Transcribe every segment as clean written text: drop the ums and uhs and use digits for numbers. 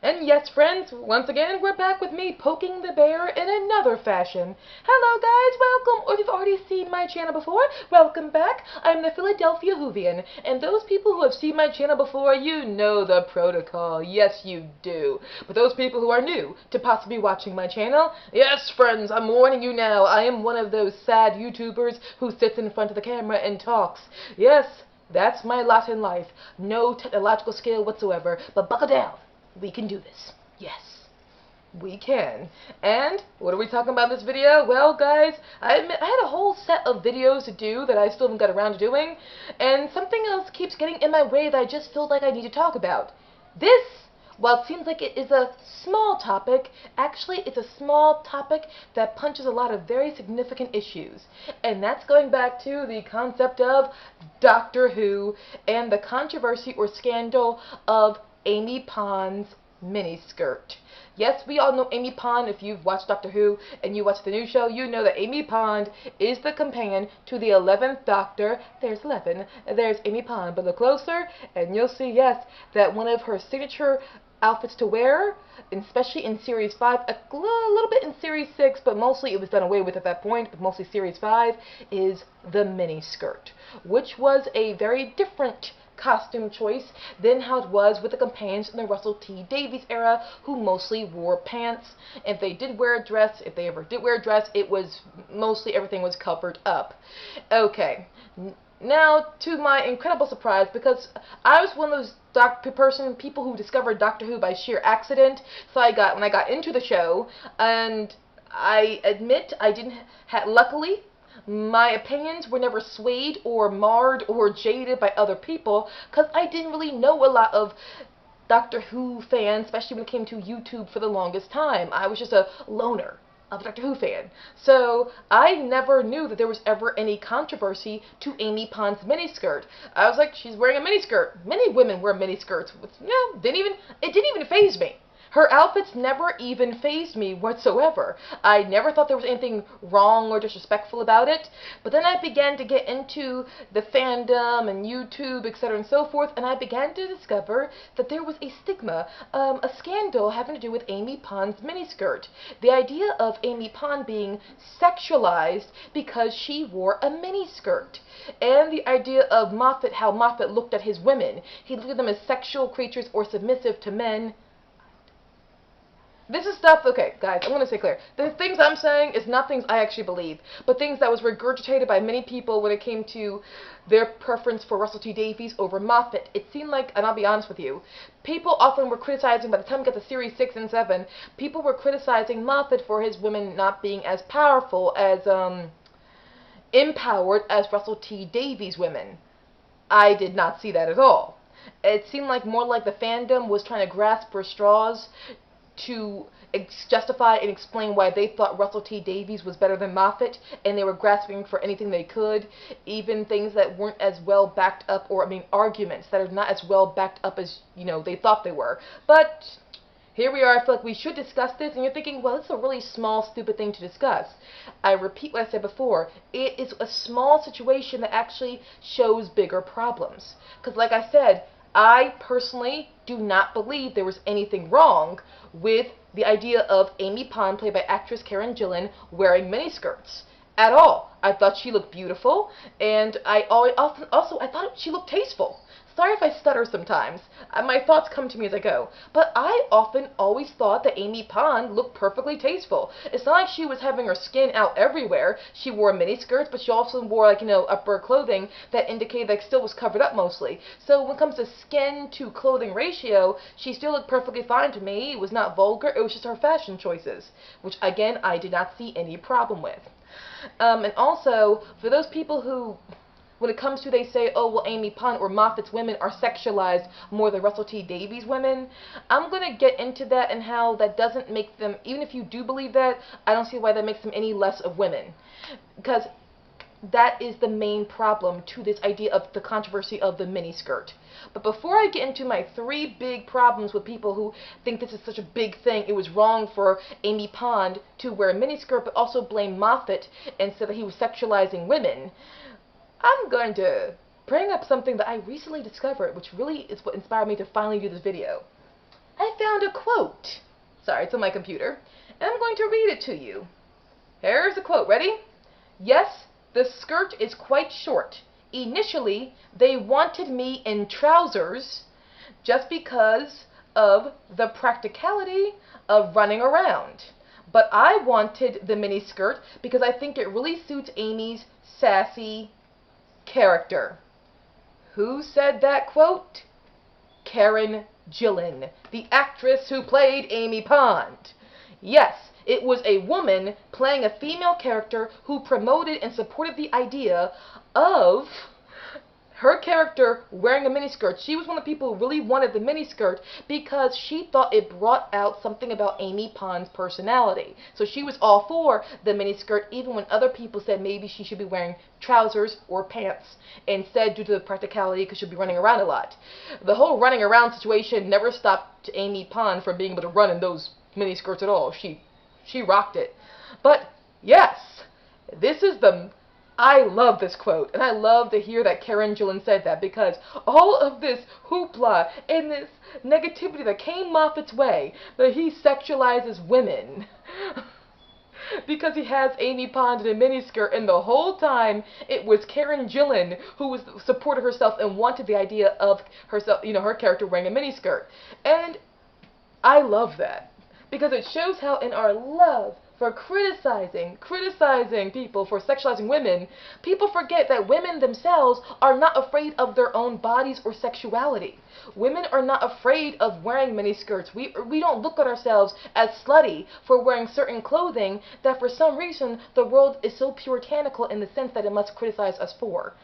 And yes, friends, once again, we're back with me poking the bear in another fashion. Hello, guys, welcome, or if you've already seen my channel before, welcome back. I'm the Philadelphia Whovian, and those people who have seen my channel before, you know the protocol. Yes, you do. But those people who are new to possibly watching my channel, yes, friends, I'm warning you now, I am one of those sad YouTubers who sits in front of the camera and talks. Yes, that's my lot in life. No technological skill whatsoever, but buckle down. We can do this. Yes, we can. And what are we talking about in this video? Well, guys, I admit I had a whole set of videos to do that I still haven't got around to doing, and something else keeps getting in my way that I just feel like I need to talk about. This, while it seems like it is a small topic, actually it's a small topic that punches a lot of very significant issues. And that's going back to the concept of Doctor Who and the controversy or scandal of Amy Pond's miniskirt. Yes, we all know Amy Pond. If you've watched Doctor Who and you watch the new show, you know that Amy Pond is the companion to the 11th Doctor. There's 11. There's Amy Pond. But look closer and you'll see, yes, that one of her signature outfits to wear, especially in Series 5, a little bit in Series 6, but mostly it was done away with at that point, but mostly Series 5, is the miniskirt, which was a very different costume choice than how it was with the companions in the Russell T Davies era, who mostly wore pants. If they did wear a dress, if they ever did wear a dress, it was mostly everything was covered up. Okay. Now, to my incredible surprise, because I was one of those people who discovered Doctor Who by sheer accident, so when I got into the show, and I admit I didn't luckily, my opinions were never swayed or marred or jaded by other people, because I didn't really know a lot of Doctor Who fans, especially when it came to YouTube for the longest time. I was just a loner of a Doctor Who fan. So I never knew that there was ever any controversy to Amy Pond's miniskirt. I was like, she's wearing a miniskirt. Many women wear miniskirts. It didn't even faze me. Her outfits never even fazed me whatsoever. I never thought there was anything wrong or disrespectful about it. But then I began to get into the fandom and YouTube, etc. and so forth, and I began to discover that there was a stigma, a scandal having to do with Amy Pond's miniskirt. The idea of Amy Pond being sexualized because she wore a miniskirt. And the idea of Moffat, how Moffat looked at his women. He looked at them as sexual creatures or submissive to men. This is stuff, okay, guys, I'm going to say clear. The things I'm saying is not things I actually believe, but things that was regurgitated by many people when it came to their preference for Russell T Davies over Moffat. It seemed like, and I'll be honest with you, people often were criticizing, by the time we got to Series 6 and 7, people were criticizing Moffat for his women not being as powerful, as, empowered as Russell T Davies' women. I did not see that at all. It seemed like more like the fandom was trying to grasp for straws to justify and explain why they thought Russell T Davies was better than Moffat, and they were grasping for anything they could, even things that weren't as well backed up, or arguments that are not as well backed up as, they thought they were. But here we are. I feel like we should discuss this, and you're thinking, well, it's a really small, stupid thing to discuss. I repeat what I said before. It is a small situation that actually shows bigger problems. Because like I said, I personally do not believe there was anything wrong with the idea of Amy Pond, played by actress Karen Gillan, wearing miniskirts at all. I thought she looked beautiful, and I thought she looked tasteful. Sorry if I stutter sometimes. My thoughts come to me as I go. But I always thought that Amy Pond looked perfectly tasteful. It's not like she was having her skin out everywhere. She wore miniskirts, but she also wore, upper clothing that indicated that still was covered up mostly. So when it comes to skin to clothing ratio, she still looked perfectly fine to me. It was not vulgar. It was just her fashion choices, which, again, I did not see any problem with. And also, for those people who, when it comes to, they say, oh, well, Amy Pond or Moffat's women are sexualized more than Russell T Davies' women, I'm going to get into that and how that doesn't make them, even if you do believe that, I don't see why that makes them any less of women. Because that is the main problem to this idea of the controversy of the miniskirt. But before I get into my 3 big problems with people who think this is such a big thing, it was wrong for Amy Pond to wear a miniskirt, but also blame Moffat and say that he was sexualizing women, I'm going to bring up something that I recently discovered, which really is what inspired me to finally do this video. I found a quote. Sorry, it's on my computer. And I'm going to read it to you. Here's the quote. Ready? Yes, the skirt is quite short. Initially, they wanted me in trousers just because of the practicality of running around. But I wanted the miniskirt because I think it really suits Amy's sassy character. Who said that quote? Karen Gillan, the actress who played Amy Pond. Yes, it was a woman playing a female character who promoted and supported the idea of her character wearing a miniskirt. She was one of the people who really wanted the miniskirt because she thought it brought out something about Amy Pond's personality. So she was all for the miniskirt, even when other people said maybe she should be wearing trousers or pants instead, due to the practicality, because she'll be running around a lot. The whole running around situation never stopped Amy Pond from being able to run in those miniskirts at all. She rocked it. But yes, this is the... I love this quote, and I love to hear that Karen Gillan said that, because all of this hoopla and this negativity that came Moffat's way, that he sexualizes women because he has Amy Pond in a miniskirt, and the whole time it was Karen Gillan who supported herself and wanted the idea of herself, her character wearing a miniskirt. And I love that, because it shows how in our love for criticizing people for sexualizing women, people forget that women themselves are not afraid of their own bodies or sexuality. Women are not afraid of wearing miniskirts. We don't look at ourselves as slutty for wearing certain clothing that for some reason the world is so puritanical in the sense that it must criticize us for.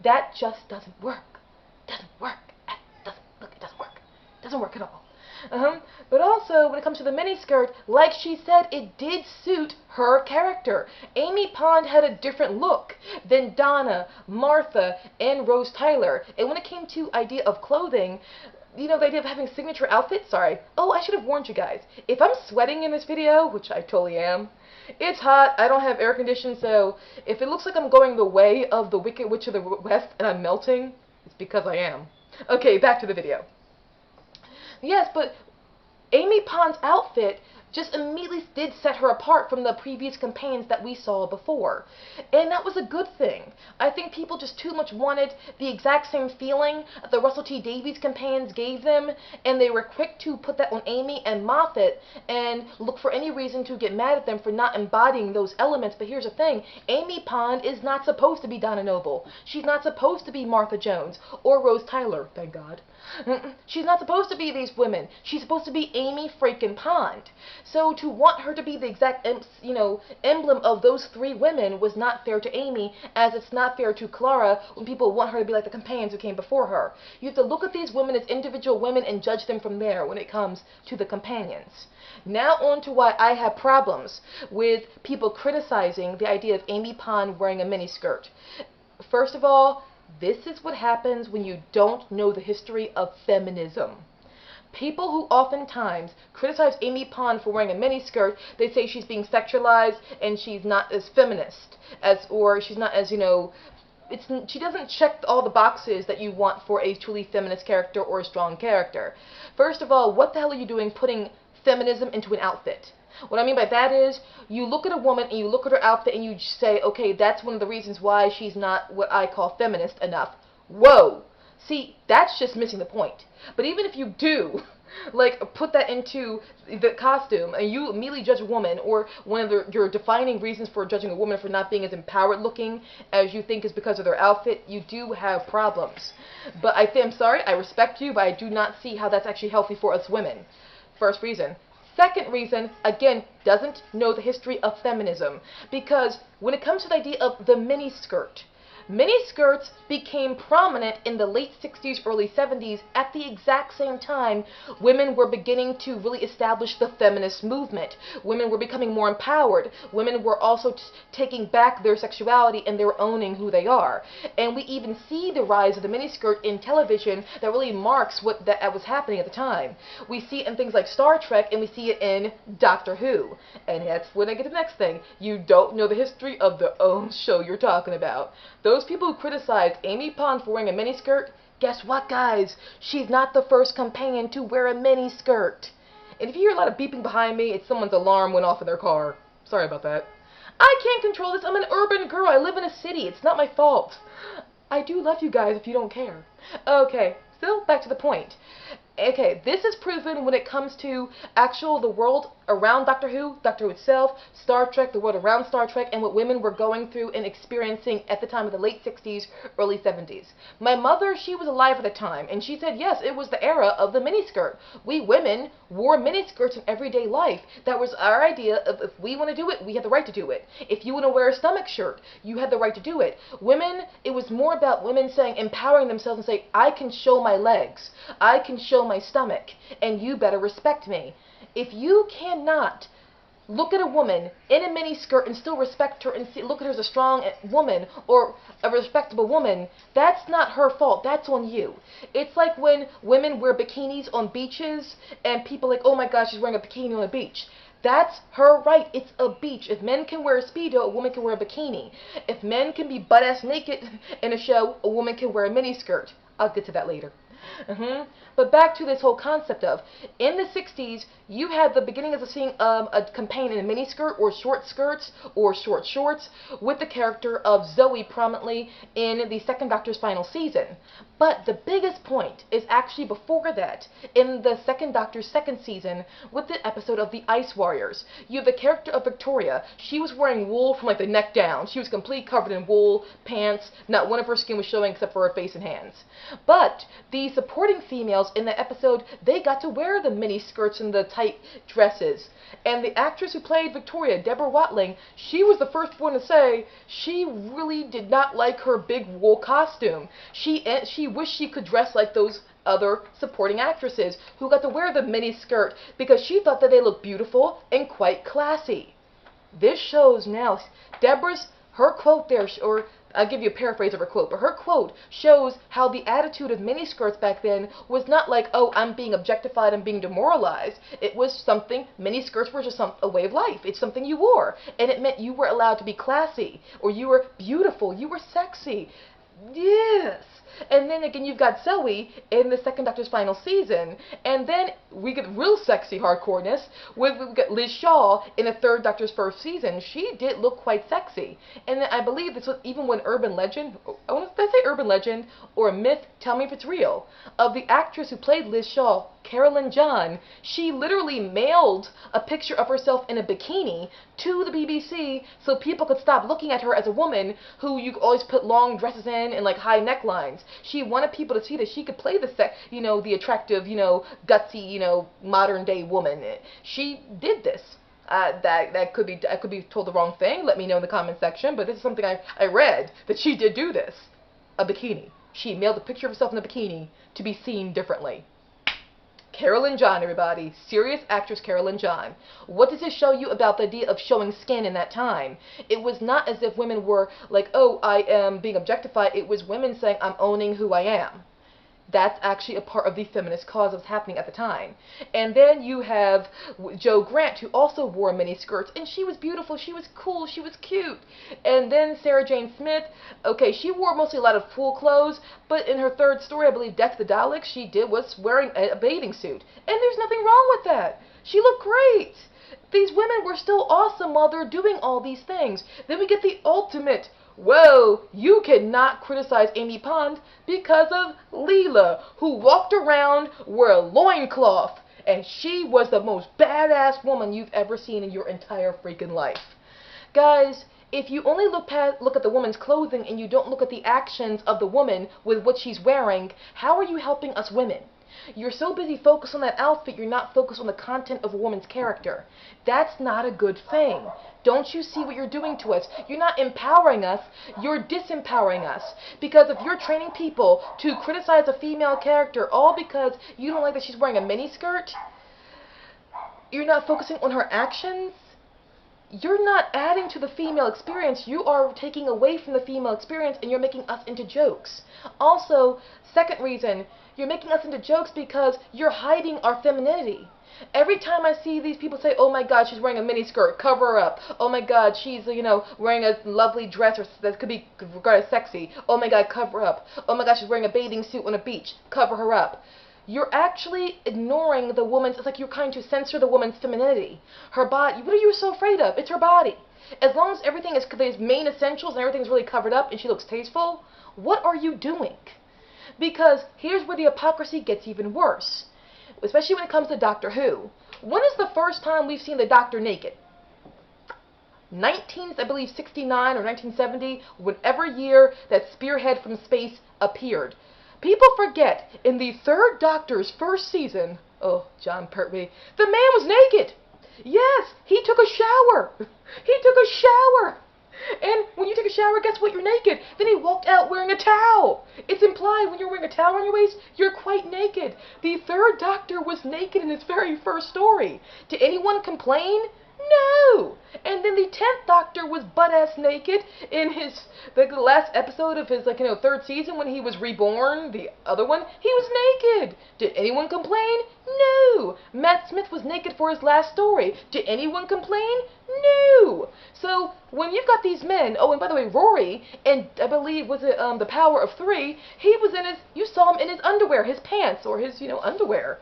That just doesn't work. Doesn't work. It doesn't work. It doesn't work at all. But also, when it comes to the miniskirt, like she said, it did suit her character. Amy Pond had a different look than Donna, Martha, and Rose Tyler. And when it came to idea of clothing, the idea of having signature outfits, sorry. Oh, I should have warned you guys. If I'm sweating in this video, which I totally am, it's hot, I don't have air conditioning, so if it looks like I'm going the way of the Wicked Witch of the West and I'm melting, it's because I am. Okay, back to the video. Yes, but Amy Pond's outfit just immediately did set her apart from the previous companions that we saw before. And that was a good thing. I think people just too much wanted the exact same feeling that the Russell T Davies companions gave them, and they were quick to put that on Amy and Moffat and look for any reason to get mad at them for not embodying those elements. But here's the thing, Amy Pond is not supposed to be Donna Noble. She's not supposed to be Martha Jones or Rose Tyler, thank God. She's not supposed to be these women. She's supposed to be Amy freaking Pond. So to want her to be the exact, emblem of those three women was not fair to Amy, as it's not fair to Clara when people want her to be like the companions who came before her. You have to look at these women as individual women and judge them from there when it comes to the companions. Now on to why I have problems with people criticizing the idea of Amy Pond wearing a miniskirt. First of all, this is what happens when you don't know the history of feminism. People who oftentimes criticize Amy Pond for wearing a miniskirt, they say she's being sexualized and she's not as feminist, or she's not as, she doesn't check all the boxes that you want for a truly feminist character or a strong character. First of all, what the hell are you doing putting feminism into an outfit? What I mean by that is, you look at a woman and you look at her outfit and you say, okay, that's one of the reasons why she's not what I call feminist enough. Whoa! See, that's just missing the point. But even if you do, put that into the costume, and you immediately judge a woman, or one of your defining reasons for judging a woman for not being as empowered looking as you think is because of their outfit, you do have problems. But I'm sorry, I respect you, but I do not see how that's actually healthy for us women. First reason. Second reason, again, doesn't know the history of feminism. Because when it comes to the idea of the miniskirt, miniskirts became prominent in the late 60s, early 70s, at the exact same time women were beginning to really establish the feminist movement. Women were becoming more empowered. Women were also taking back their sexuality, and they were owning who they are. And we even see the rise of the miniskirt in television that really marks what that was happening at the time. We see it in things like Star Trek, and we see it in Doctor Who. And that's when I get to the next thing. You don't know the history of the own show you're talking about. Those people who criticize Amy Pond for wearing a miniskirt, guess what, guys? She's not the first companion to wear a miniskirt. And if you hear a lot of beeping behind me, it's someone's alarm went off in their car. Sorry about that. I can't control this. I'm an urban girl. I live in a city. It's not my fault. I do love you guys if you don't care. Okay, still back to the point. Okay, this is proven when it comes to the world around Doctor Who itself, Star Trek, the world around Star Trek, and what women were going through and experiencing at the time of the late 60s, early 70s. My mother, she was alive at the time, and she said, yes, it was the era of the miniskirt. We women wore miniskirts in everyday life. That was our idea of if we want to do it, we had the right to do it. If you want to wear a stomach shirt, you had the right to do it. Women, it was more about women saying, empowering themselves and saying, I can show my legs. I can show my stomach, and you better respect me. If you cannot look at a woman in a miniskirt and still respect her and look at her as a strong woman or a respectable woman, that's not her fault. That's on you. It's like when women wear bikinis on beaches and people are like, oh my gosh, she's wearing a bikini on a beach. That's her right. It's a beach. If men can wear a Speedo, a woman can wear a bikini. If men can be butt-ass naked in a show, a woman can wear a miniskirt. I'll get to that later. But back to this whole concept of, in the 60s, you had the beginning of seeing a campaign in a miniskirt or short skirts or short shorts with the character of Zoe prominently in the Second Doctor's final season. But the biggest point is actually before that, in the Second Doctor's second season, with the episode of the Ice Warriors. You have the character of Victoria. She was wearing wool from like the neck down. She was completely covered in wool, pants, not one of her skin was showing except for her face and hands. But the supporting females in the episode, they got to wear the mini skirts and the tight dresses. And the actress who played Victoria, Deborah Watling, she was the first one to say she really did not like her big wool costume. She wished she could dress like those other supporting actresses who got to wear the mini skirt because she thought that they looked beautiful and quite classy. This shows now, her quote there, or I'll give you a paraphrase of her quote, but her quote shows how the attitude of miniskirts back then was not like, oh, I'm being objectified, I'm being demoralized. It was something, miniskirts were just a way of life. It's something you wore. And it meant you were allowed to be classy, or you were beautiful, you were sexy. Yes. And then again, you've got Zoe in the Second Doctor's final season, and then we get real sexy hardcoreness with we get Liz Shaw in the Third Doctor's first season. She did look quite sexy, and I believe this was even when urban legend, did I say urban legend or a myth? Tell me if it's real. Of the actress who played Liz Shaw, Carolyn John, she literally mailed a picture of herself in a bikini to the BBC so people could stop looking at her as a woman who you always put long dresses in and like high necklines. She wanted people to see that she could play the attractive, gutsy, modern day woman. She did this. I could be told the wrong thing. Let me know in the comment section. But this is something I read that she did do this. A bikini. She mailed a picture of herself in a bikini to be seen differently. Carolyn John, everybody. Serious actress Carolyn John. What does this show you about the idea of showing skin in that time? It was not as if women were like, oh, I am being objectified. It was women saying, I'm owning who I am. That's actually a part of the feminist cause that was happening at the time. And then you have Jo Grant, who also wore miniskirts, and she was beautiful, she was cool, she was cute. And then Sarah Jane Smith, okay, she wore mostly a lot of full clothes, but in her third story, I believe Death of the Daleks, she was wearing a bathing suit. And there's nothing wrong with that. She looked great. These women were still awesome while they're doing all these things. Then we get the ultimate, whoa, you cannot criticize Amy Pond because of Leela, who walked around wearing a loincloth, and she was the most badass woman you've ever seen in your entire freaking life. Guys, if you only look at the woman's clothing and you don't look at the actions of the woman with what she's wearing, how are you helping us women? You're so busy focused on that outfit, you're not focused on the content of a woman's character. That's not a good thing. Don't you see what you're doing to us? You're not empowering us, you're disempowering us. Because if you're training people to criticize a female character all because you don't like that she's wearing a miniskirt, you're not focusing on her actions, you're not adding to the female experience, you are taking away from the female experience and you're making us into jokes. Also, second reason, you're making us into jokes because you're hiding our femininity. Every time I see these people say, oh my god, she's wearing a miniskirt, cover her up. Oh my god, she's, wearing a lovely dress that could be regarded as sexy. Oh my god, cover her up. Oh my god, she's wearing a bathing suit on a beach, cover her up. you're actually ignoring the woman's, it's like you're trying to censor the woman's femininity. Her body, what are you so afraid of? It's her body. As long as everything is, these main essentials and everything's really covered up and she looks tasteful, what are you doing? Because here's where the hypocrisy gets even worse. Especially when it comes to Doctor Who. When is the first time we've seen the Doctor naked? I believe 69 or 1970, whatever year that Spearhead from Space appeared. People forget, in the third Doctor's first season, oh, John Pertwee, the man was naked. Yes, he took a shower. He took a shower. And when you take a shower, guess what? You're naked. Then he walked out wearing a towel. It's implied when you're wearing a towel on your waist, you're quite naked. The third Doctor was naked in his very first story. Did anyone complain? No! And then the 10th Doctor was butt-ass naked in the last episode of his, third season when he was reborn, the other one. He was naked. Did anyone complain? No! Matt Smith was naked for his last story. Did anyone complain? No! So, when you've got these men, oh, and by the way, Rory, and I believe, was it The Power of Three, he was you saw him in his underwear, his pants, or his, underwear.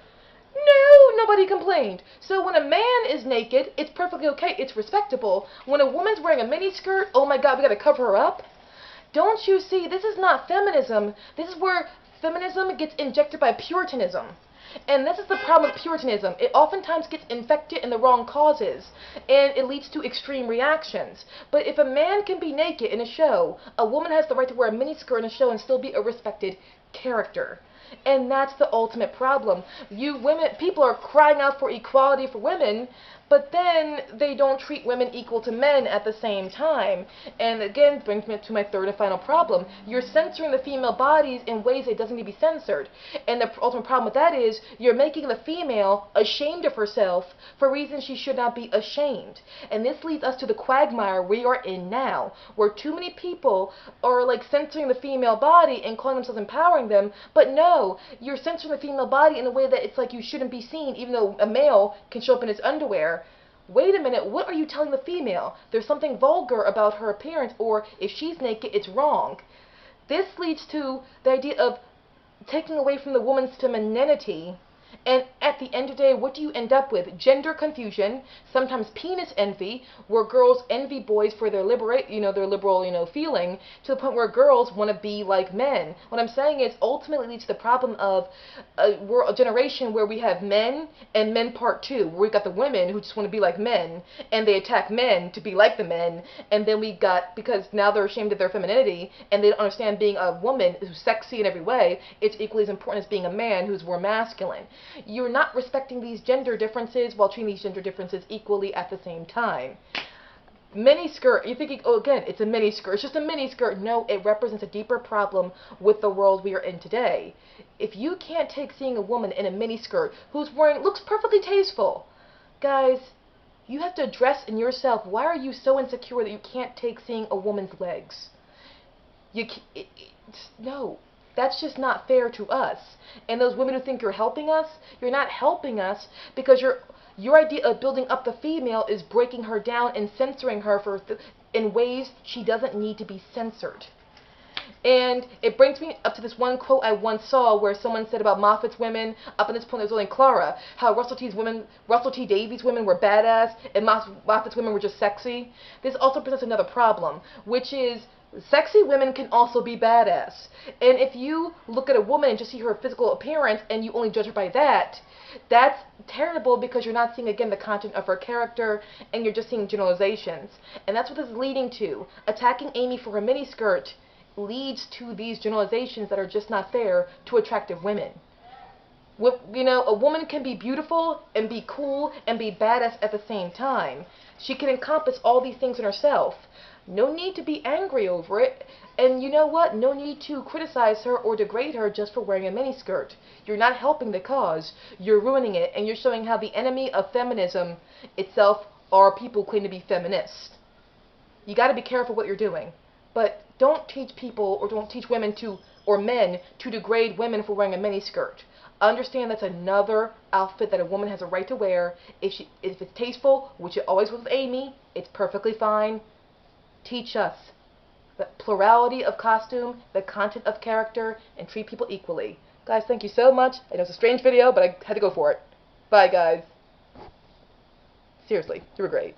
No, nobody complained. So when a man is naked, it's perfectly okay. It's respectable. When a woman's wearing a miniskirt, oh my God, we gotta cover her up. Don't you see? This is not feminism. This is where feminism gets injected by Puritanism. And this is the problem with Puritanism. It oftentimes gets infected in the wrong causes, and it leads to extreme reactions. But if a man can be naked in a show, a woman has the right to wear a miniskirt in a show and still be a respected character. And that's the ultimate problem. You women, people are crying out for equality for women, but then they don't treat women equal to men at the same time. And again, brings me to my third and final problem. You're censoring the female bodies in ways that doesn't need to be censored. And the ultimate problem with that is you're making the female ashamed of herself for reasons she should not be ashamed. And this leads us to the quagmire we are in now, where too many people are censoring the female body and calling themselves empowering them, but no, you're censoring the female body in a way that it's like you shouldn't be seen, even though a male can show up in his underwear. Wait a minute, what are you telling the female? There's something vulgar about her appearance, or if she's naked, it's wrong. This leads to the idea of taking away from the woman's femininity, and at the end of the day, what do you end up with? Gender confusion, sometimes penis envy, where girls envy boys for their liberal, feeling, to the point where girls want to be like men. What I'm saying is, ultimately leads to the problem of a generation where we have men and men part two, where we've got the women who just want to be like men, and they attack men to be like the men, and then we got, because now they're ashamed of their femininity, and they don't understand being a woman who's sexy in every way, it's equally as important as being a man who's more masculine. You're not respecting these gender differences while treating these gender differences equally at the same time. Miniskirt, you're thinking, oh, again, it's a miniskirt. It's just a miniskirt. No, it represents a deeper problem with the world we are in today. If you can't take seeing a woman in a miniskirt who's looks perfectly tasteful, guys, you have to address in yourself, why are you so insecure that you can't take seeing a woman's legs? No. That's just not fair to us. And those women who think you're helping us, you're not helping us, because your idea of building up the female is breaking her down and censoring her in ways she doesn't need to be censored. And it brings me up to this one quote I once saw where someone said about Moffat's women, up at this point it was only Clara, how Russell T Davies' women were badass and Moffat's women were just sexy. This also presents another problem, which is sexy women can also be badass. And if you look at a woman and just see her physical appearance and you only judge her by that, that's terrible, because you're not seeing, again, the content of her character, and you're just seeing generalizations. And that's what this is leading to. Attacking Amy for her miniskirt leads to these generalizations that are just not fair to attractive women. A woman can be beautiful and be cool and be badass at the same time. She can encompass all these things in herself. No need to be angry over it. And you know what? No need to criticize her or degrade her just for wearing a miniskirt. You're not helping the cause. You're ruining it. And you're showing how the enemy of feminism itself are people who claim to be feminists. You got to be careful what you're doing. But don't teach people, or don't teach women or men to degrade women for wearing a miniskirt. Understand that's another outfit that a woman has a right to wear. If it's tasteful, which it always was with Amy, it's perfectly fine. Teach us the plurality of costume, the content of character, and treat people equally. Guys, thank you so much. I know it's a strange video, but I had to go for it. Bye, guys. Seriously, you were great.